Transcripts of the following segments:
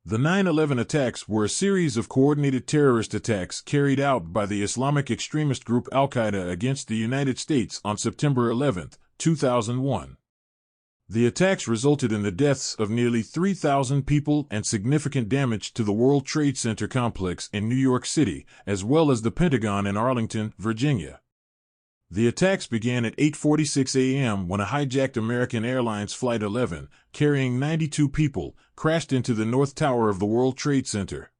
The 9/11 attacks were a series of coordinated terrorist attacks carried out by the Islamic extremist group Al-Qaeda against the United States on September 11, 2001. The attacks resulted in the deaths of nearly 3,000 people and significant damage to the World Trade Center complex in New York City, as well as the Pentagon in Arlington, Virginia. The attacks began at 8:46 a.m. when a hijacked American Airlines Flight 11, carrying 92 people, crashed into the North Tower of the World Trade Center.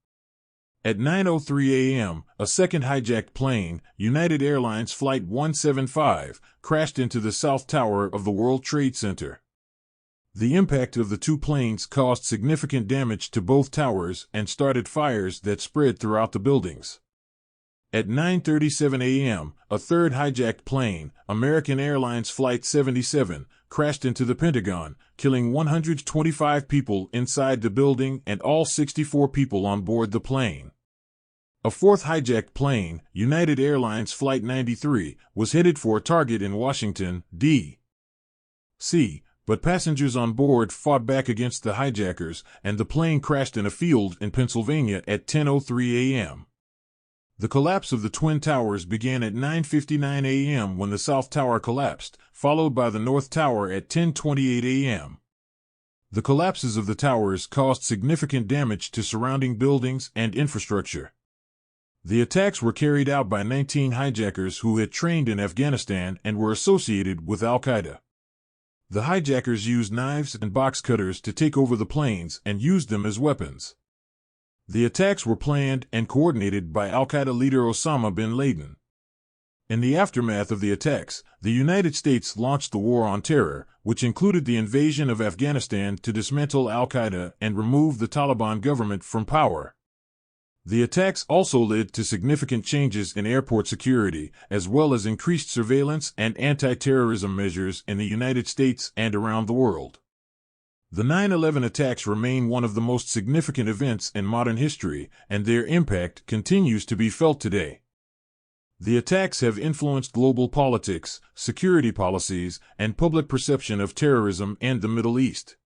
At 9:03 a.m., a second hijacked plane, United Airlines Flight 175, crashed into the South Tower of the World Trade Center. The impact of the two planes caused significant damage to both towers and started fires that spread throughout the buildings. At 9:37 a.m., a third hijacked plane, American Airlines Flight 77, crashed into the Pentagon, killing 125 people inside the building and all 64 people on board the plane. A fourth hijacked plane, United Airlines Flight 93, was headed for a target in Washington, D.C., but passengers on board fought back against the hijackers, and the plane crashed in a field in Pennsylvania at 10:03 a.m. The collapse of the Twin Towers began at 9:59 a.m. when the South Tower collapsed, followed by the North Tower at 10:28 a.m. The collapses of the towers caused significant damage to surrounding buildings and infrastructure. The attacks were carried out by 19 hijackers who had trained in Afghanistan and were associated with Al-Qaeda. The hijackers used knives and box cutters to take over the planes and used them as weapons. The attacks were planned and coordinated by Al-Qaeda leader Osama bin Laden. In the aftermath of the attacks, the United States launched the War on Terror, which included the invasion of Afghanistan to dismantle Al-Qaeda and remove the Taliban government from power. The attacks also led to significant changes in airport security, as well as increased surveillance and anti-terrorism measures in the United States and around the world. The 9/11 attacks remain one of the most significant events in modern history, and their impact continues to be felt today. The attacks have influenced global politics, security policies, and public perception of terrorism and the Middle East.